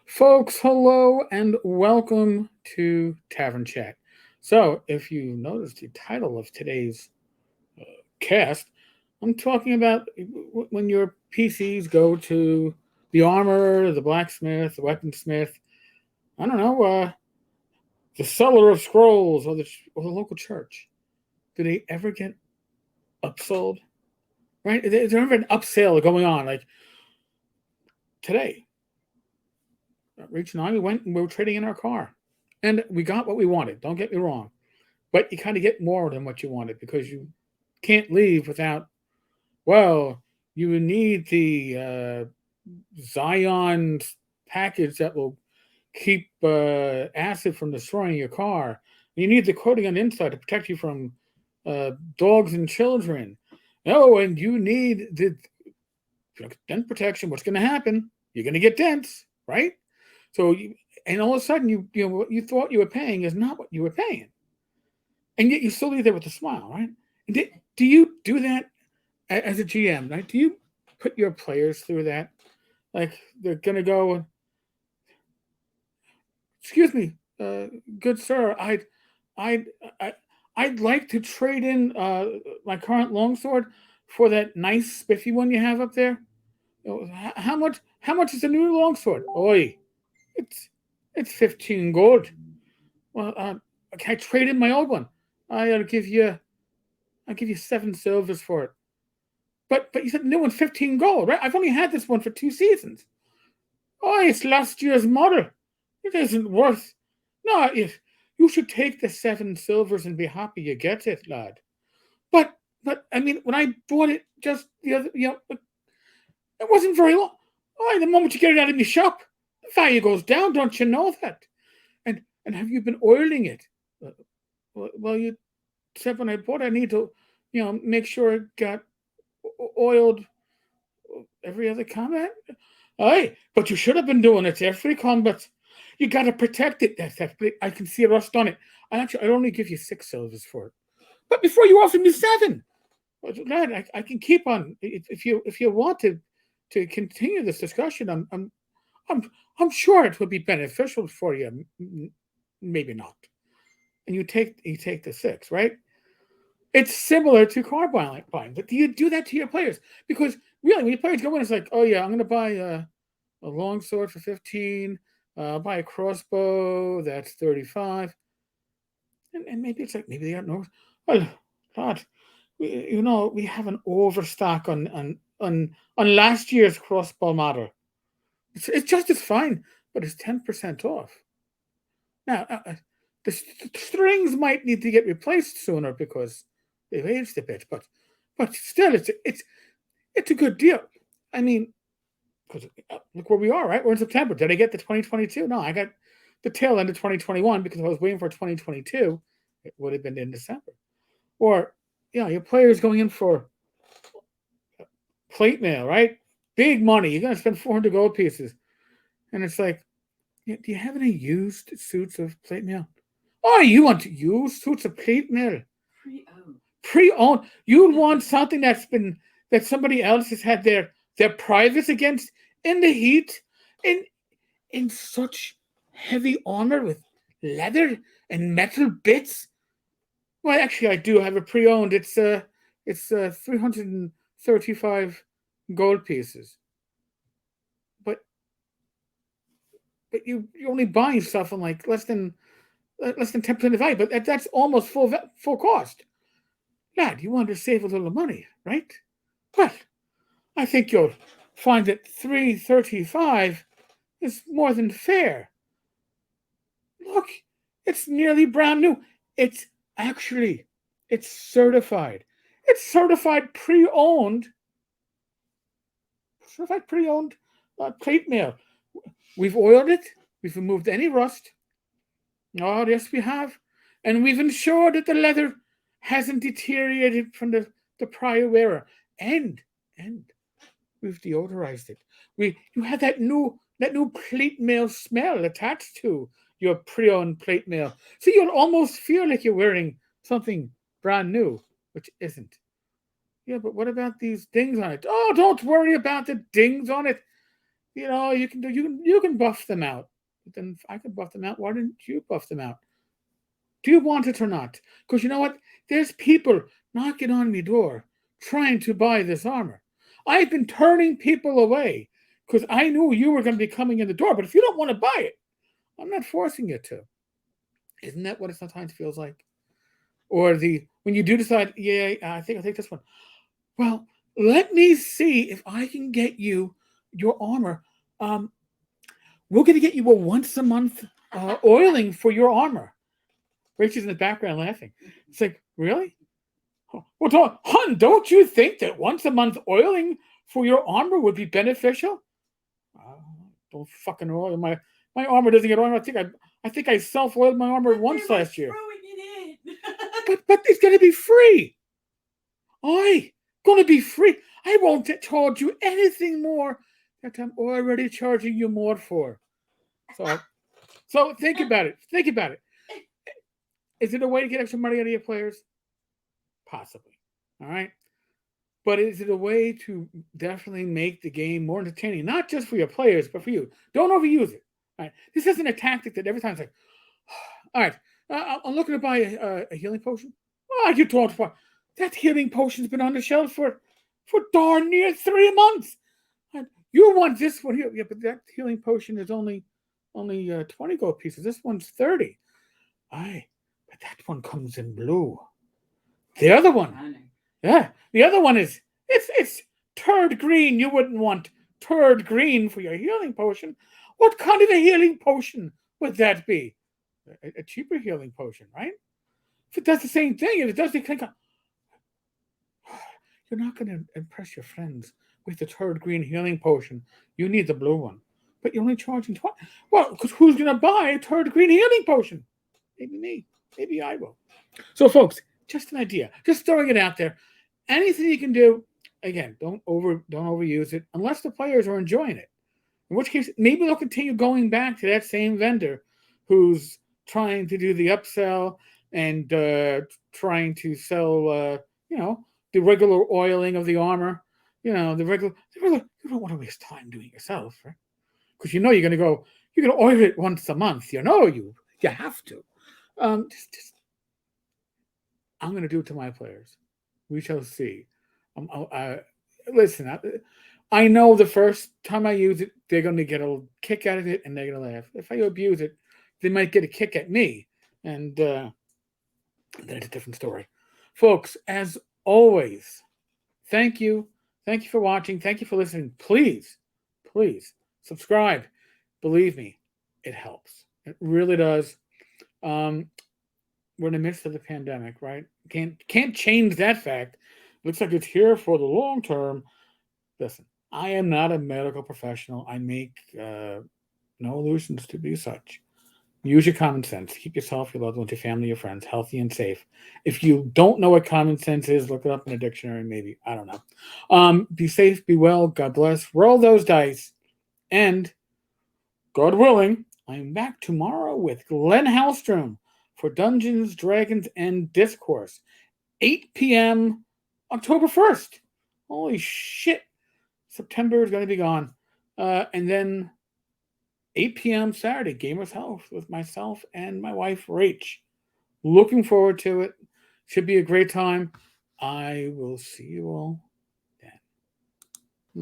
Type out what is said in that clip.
Folks, hello and welcome to Tavern Chat. So, if you notice the title of today's cast, I'm talking about when your PCs go to the armorer, the blacksmith, the weaponsmith, I don't know, the seller of scrolls or the local church. Do they ever get upsold? Right? Is there ever an upsell going on? Like today, Rach and I, we were trading in our car. And we got what we wanted. Don't get me wrong. But you kind of get more than what you wanted because you can't leave without, well, you need the Zion package that will keep acid from destroying your car. You need the coating on the inside to protect you from dogs and children. Oh, and you need the dent protection. What's going to happen? You're going to get dents, right? So, and all of a sudden, what you thought you were paying is not what you were paying, and yet you still leave there with a smile, right? And do you do that as a GM? Right? Do you put your players through that? Like they're going to go, excuse me, good sir, I'd, I, I'd like to trade in my current longsword for that nice spiffy one you have up there. How much? How much is the new longsword? Oi, it's it's 15 gold. Well, can I trade in my old one? I'll give you I'll give you 7 silvers for it. But you said the new one's 15 gold, right? I've only had this one for 2 seasons. Oh, it's last year's model. It isn't worth. No, if you should take the 7 silvers and be happy you get it, lad. But I mean, when I bought it just the other, it wasn't very long. Oh, the moment you get it out of my shop, the value goes down. Don't you know that? And have you been oiling it? Uh, well, you said when I bought it, I need to, make sure it got oiled every other combat. Aye, but you should have been doing it every combat. You got to protect it. I can see rust on it. I'd only give you 6 silvers for it. But before you offered me 7, lad, I can keep on if you want to continue this discussion. I'm I'm sure it would be beneficial for you. Maybe not. And you take the 6, right? It's similar to car buying, but do you do that to your players? Because really, when your players go in, it's like, oh yeah, I'm going to buy a long sword for 15. I'll buy a crossbow that's 35, and maybe it's like maybe they don't know. Well, God, we have an overstock on last year's crossbow model. It's just as fine, but it's 10% off. Now, the strings might need to get replaced sooner because they've aged a bit, but still, it's a good deal. I mean, because look where we are, right? We're in September. Did I get the 2022? No, I got the tail end of 2021 because I was waiting for 2022. It would have been in December. Or, your players going in for plate mail, right? Big money. You're going to spend 400 gold pieces. And it's like, do you have any used suits of plate mail? Oh, you want to use suits of plate mail? Pre-owned. Pre-owned. You'd want something that somebody else has had their privates against in the heat, in in such heavy armor with leather and metal bits. Well, actually, I do have a pre-owned. It's 335 gold pieces, but you're only buying stuff on like less than 10% of value, but that's almost full cost. Lad, you want to save a little money, right? Well, I think you'll find that 335 is more than fair. Look, it's nearly brand new. It's actually it's certified. It's certified pre-owned plate mail. We've oiled it. We've removed any rust. Oh, yes, we have. And we've ensured that the leather hasn't deteriorated from the prior wearer. And we've deodorized it. You have that new plate mail smell attached to your pre-owned plate mail. So you'll almost feel like you're wearing something brand new, which isn't. Yeah, but what about these dings on it? Oh, don't worry about the dings on it. you can buff them out. But then if I could buff them out, why didn't you buff them out? Do you want it or not? Because you know what? There's people knocking on my door trying to buy this armor. I've been turning people away because I knew you were going to be coming in the door. But if you don't want to buy it, I'm not forcing you to. Isn't that what it sometimes feels like? Or when you do decide, yeah, I think I'll take this one. Well, let me see if I can get you your armor. We're going to get you a once a month oiling for your armor. Rachel's in the background laughing. It's like, really? Well, hon, don't you think that once a month oiling for your armor would be beneficial? Don't fucking oil my armor doesn't get oiled. I think I self-oiled my armor once last year. but it's gonna be free. Gonna be free. I won't charge you anything more that I'm already charging you more for. So think about it. Think about it. Is it a way to get extra money out of your players? Possibly. All right. But is it a way to definitely make the game more entertaining? Not just for your players, but for you. Don't overuse it. All right. This isn't a tactic that every time it's like, all right, I'm looking to buy a healing potion. Oh, you don't want that healing potion's been on the shelf for darn near 3 months. You want this one here? Yeah, but that healing potion is only 20 gold pieces. This one's 30. Aye, but that one comes in blue. The other one, yeah, the other one is it's turd green. You wouldn't want turd green for your healing potion. What kind of a healing potion would that be? A cheaper healing potion, right? If it does the same thing, if it does the thing, you're not going to impress your friends with the turd green healing potion. You need the blue one, but you're only charging 20. Well, because who's going to buy a turd green healing potion? Maybe me. Maybe I will. So, folks, just an idea. Just throwing it out there. Anything you can do. Again, don't overuse it unless the players are enjoying it. In which case, maybe they'll continue going back to that same vendor who's trying to do the upsell and trying to sell, the regular oiling of the armor. The regular. You don't want to waste time doing it yourself, right? Because you're going to oil it once a month. You have to. I'm going to do it to my players. We shall see. Listen, I know the first time I use it, they're going to get a kick out of it and they're going to laugh. If I abuse it, they might get a kick at me. And then it's a different story. Folks, as always, thank you. Thank you for watching. Thank you for listening. Please subscribe. Believe me, it helps. It really does. We're in the midst of the pandemic, right? Can't change that fact. Looks like it's here for the long term. Listen, I am not a medical professional. I make no illusions to be such. Use your common sense. Keep yourself, your loved ones, your family, your friends healthy and safe. If you don't know what common sense is, look it up in a dictionary. Maybe, I don't know. Be safe. Be well. God bless. Roll those dice, and God willing, I'm back tomorrow with Glenn Hallstrom for Dungeons, Dragons, and Discourse. 8 p.m. October 1st. Holy shit. September is going to be gone. And then 8 p.m. Saturday, Gamers Health with myself and my wife, Rach. Looking forward to it. Should be a great time. I will see you all